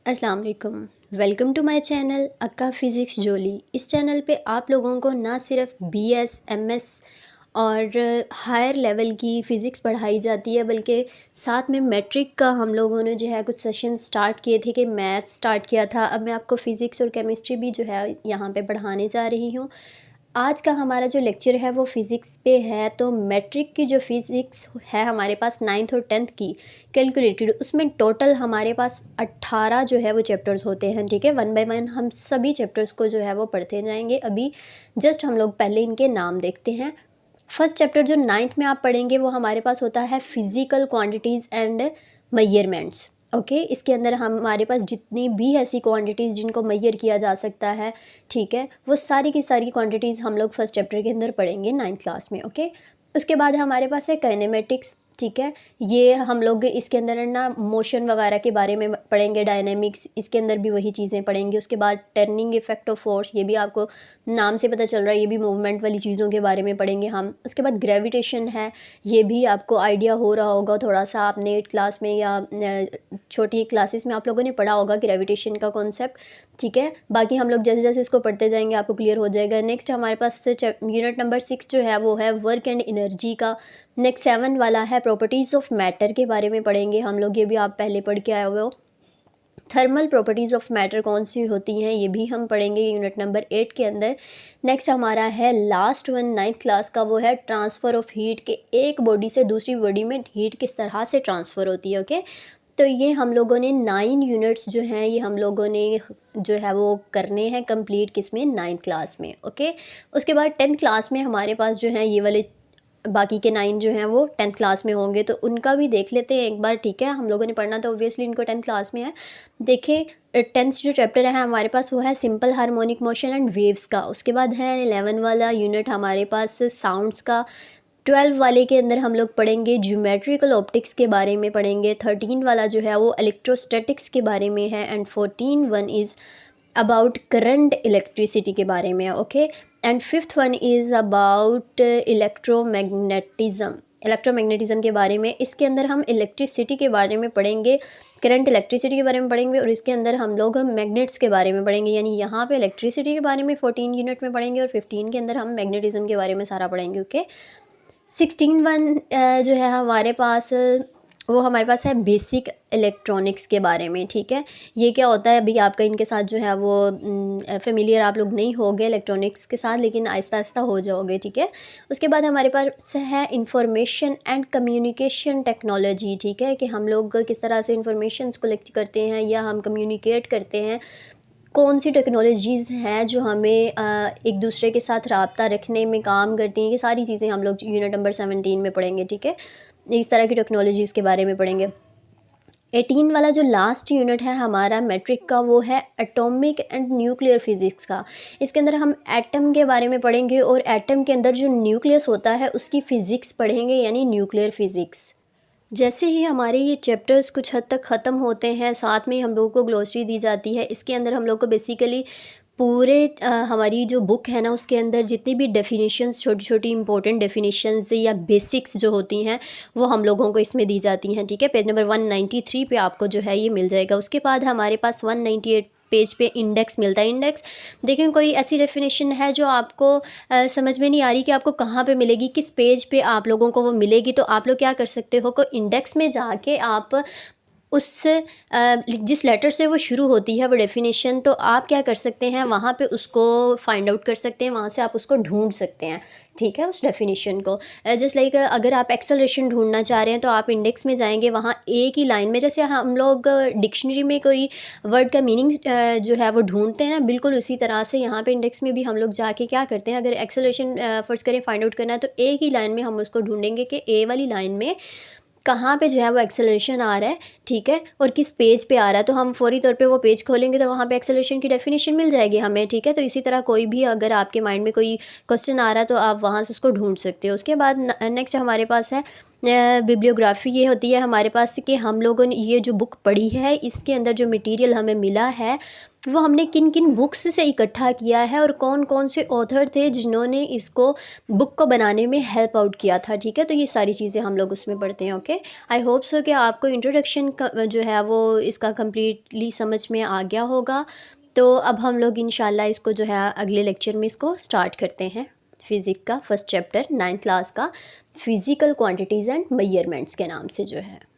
अस्सलाम वालेकुम। Welcome to my channel अक्का फ़िज़िक्स जोली। इस चैनल पे आप लोगों को ना सिर्फ बीएस, एमएस और हायर लेवल की फ़िज़िक्स पढ़ाई जाती है, बल्कि साथ में मैट्रिक का हम लोगों ने जो है कुछ सेशन स्टार्ट किए थे कि मैथ्स स्टार्ट किया था। अब मैं आपको फ़िज़िक्स और केमिस्ट्री भी जो है यहाँ पे पढ़ाने जा रही हूँ। आज का हमारा जो लेक्चर है वो फ़िज़िक्स पे है। तो मैट्रिक की जो फ़िज़िक्स है हमारे पास 9th और 10th की कैलकुलेटेड, उसमें टोटल हमारे पास 18 जो है वो चैप्टर्स होते हैं। ठीक है, वन बाय वन हम सभी चैप्टर्स को जो है वो पढ़ते जाएंगे। अभी जस्ट हम लोग पहले इनके नाम देखते हैं। फर्स्ट चैप्टर जो 9th में आप पढ़ेंगे वो हमारे पास होता है physical quantities and measurements. Okay, इसके अंदर हमारे पास जितनी भी ऐसी क्वांटिटीज़ जिनको मेजर किया जा सकता है, ठीक है, वो सारी की सारी क्वांटिटीज़ हम लोग फर्स्ट चैप्टर के अंदर पढ़ेंगे 9th क्लास में। ओके, उसके बाद हमारे पास है काइनेमेटिक्स। ठीक है, ये हम लोग इसके अंदर ना मोशन वगैरह के बारे में पढ़ेंगे, डायनेमिक्स, इसके अंदर भी वही चीज़ें पढ़ेंगे। उसके बाद टर्निंग इफेक्ट ऑफ फोर्स, ये भी आपको नाम से पता चल रहा है, ये भी मूवमेंट वाली चीज़ों के बारे में पढ़ेंगे हम। उसके बाद ग्रेविटेशन है, ये भी आपको आइडिया हो रहा होगा थोड़ा सा, आपने 8th क्लास में या छोटी क्लासेस में आप लोगों ने पढ़ा होगा ग्रेविटेशन का कॉन्सेप्ट। ठीक है, बाकी हम लोग जैसे जैसे इसको पढ़ते जाएंगे आपको क्लियर हो जाएगा। नेक्स्ट हमारे पास यूनिट नंबर 6 जो है वो है वर्क एंड एनर्जी का। नेक्स्ट 7 वाला है प्रॉपर्टीज़ ऑफ मैटर के बारे में पढ़ेंगे हम लोग, ये भी आप पहले पढ़ के आए हुए हो। थर्मल प्रॉपर्टीज़ ऑफ मैटर कौन सी होती हैं ये भी हम पढ़ेंगे यूनिट नंबर 8 के अंदर। नेक्स्ट हमारा है लास्ट वन 9th क्लास का, वो है ट्रांसफ़र ऑफ हीट, के एक बॉडी से दूसरी बॉडी में हीट किस तरह से ट्रांसफ़र होती है। ओके, तो ये हम लोगों ने 9 यूनिट्स जो हैं ये हम लोगों ने जो है वो करने हैं कंप्लीट, किस में, 9th क्लास में। ओके, उसके बाद 10th क्लास में हमारे पास जो हैं ये वाले बाकी के 9 जो हैं वो 10th क्लास में होंगे, तो उनका भी देख लेते हैं एक बार। ठीक है, हम लोगों ने पढ़ना तो ऑब्वियसली इनको 10th क्लास में है। देखिए 10th जो चैप्टर है हमारे पास वो है simple harmonic motion and waves का। उसके बाद है 11 वाला यूनिट हमारे पास साउंड्स का। 12 वाले के अंदर हम लोग पढ़ेंगे ज्योमेट्रिकल ऑप्टिक्स के बारे में पढ़ेंगे। 13 वाला जो है वो इलेक्ट्रोस्टैटिक्स के बारे में है and 14 one is about current electricity के बारे में है। Okay, and 5th one is about electromagnetism के बारे में। इसके अंदर हम इलेक्ट्रिसिटी के बारे में पढ़ेंगे, करंट इलेक्ट्रिसिटी के बारे में पढ़ेंगे, और इसके अंदर हम लोग मैग्नेट्स के बारे में पढ़ेंगे। यानी यहाँ पे इलेक्ट्रिसिटी के बारे में 14 यूनिट में पढ़ेंगे और 15 के अंदर हम मैग्नेटिज़म के बारे में सारा पढ़ेंगे। ओके, 16 वन जो है हमारे पास वो हमारे पास है बेसिक इलेक्ट्रॉनिक्स के बारे में। ठीक है, ये क्या होता है, अभी आपका इनके साथ जो है वो फेमिलियर आप लोग नहीं होगे इलेक्ट्रॉनिक्स के साथ, लेकिन आहिस्ता आहिस्ता हो जाओगे। ठीक है, उसके बाद हमारे पास है इंफॉर्मेशन एंड कम्युनिकेशन टेक्नोलॉजी। ठीक है, कि हम लोग किस तरह से इंफॉर्मेशंस कलेक्ट करते हैं या हम कम्युनिकेट करते हैं, कौन सी टेक्नोलॉजीज़ हैं जो हमें एक दूसरे के साथ राब्ता रखने में काम करती हैं। ये सारी चीज़ें हम लोग यूनिट नंबर 17 में पढ़ेंगे। ठीक है, इस तरह की टेक्नोलॉजीज़ के बारे में पढ़ेंगे। 18 वाला जो लास्ट यूनिट है हमारा मैट्रिक का वो है एटॉमिक एंड न्यूक्लियर फिज़िक्स का। इसके अंदर हम एटम के बारे में पढ़ेंगे और एटम के अंदर जो न्यूक्लियस होता है उसकी फ़िज़िक्स पढ़ेंगे, यानी न्यूक्लियर फ़िज़िक्स। जैसे ही हमारे ये चैप्टर्स कुछ हद तक ख़त्म होते हैं, साथ में हम लोगों को ग्लोसरी दी जाती है। इसके अंदर हम लोग को बेसिकली पूरे हमारी जो बुक है ना उसके अंदर जितनी भी डेफिनेशंस, छोटी छोटी इंपॉर्टेंट डेफिनेशंस या बेसिक्स जो होती हैं वो हम लोगों को इसमें दी जाती हैं। ठीक है, पेज नंबर 193 पे आपको जो है ये मिल जाएगा। उसके बाद हमारे पास 198 पेज पे इंडेक्स मिलता है। इंडेक्स देखें, कोई ऐसी डेफिनेशन है जो आपको समझ में नहीं आ रही कि आपको कहाँ पे मिलेगी, किस पेज पे आप लोगों को वो मिलेगी, तो आप लोग क्या कर सकते हो, को इंडेक्स में जाके आप उस जिस लेटर से वो शुरू होती है वो डेफिनेशन, तो आप क्या कर सकते हैं, वहाँ पे उसको फाइंड आउट कर सकते हैं, वहाँ से आप उसको ढूंढ सकते हैं। ठीक है, उस डेफिनेशन को जस्ट लाइक अगर आप एक्सेलरेशन ढूंढना चाह रहे हैं तो आप इंडेक्स में जाएंगे, वहाँ एक ही लाइन में, जैसे हम लोग डिक्शनरी में कोई वर्ड का मीनिंग जो है वो ढूंढते हैं ना, बिल्कुल उसी तरह से यहाँ पे इंडेक्स में भी हम लोग जाके क्या करते हैं, अगर एक्सेलरेशन फर्स्ट करें फाइंड आउट करना है तो एक ही लाइन में हम उसको ढूंढेंगे कि ए वाली लाइन में कहाँ पे जो है वो एक्सेलरेशन आ रहा है। ठीक है, और किस पेज पे आ रहा है, तो हम फौरी तौर पे वो पेज खोलेंगे तो वहाँ पे एक्सेलरेशन की डेफिनेशन मिल जाएगी हमें। ठीक है, तो इसी तरह कोई भी अगर आपके माइंड में कोई क्वेश्चन आ रहा है तो आप वहाँ से उसको ढूंढ सकते हो। उसके बाद नेक्स्ट हमारे पास है बिब्लियोग्राफी। ये होती है हमारे पास कि हम लोगों ने ये जो बुक पढ़ी है इसके अंदर जो मटेरियल हमें मिला है वो हमने किन किन बुक्स से इकट्ठा किया है और कौन कौन से ऑथर थे जिन्होंने इसको बुक को बनाने में हेल्प आउट किया था। ठीक है, तो ये सारी चीज़ें हम लोग उसमें पढ़ते हैं। ओके, आई होप सो कि आपको इंट्रोडक्शन का जो है वो इसका कम्प्लीटली समझ में आ गया होगा। तो अब हम लोग इंशाल्लाह इसको जो है अगले लेक्चर में इसको स्टार्ट करते हैं। फ़िज़िक्स का फर्स्ट चैप्टर 9th क्लास का, फ़िज़िकल क्वांटिटीज़ एंड मेजरमेंट्स के नाम से जो है।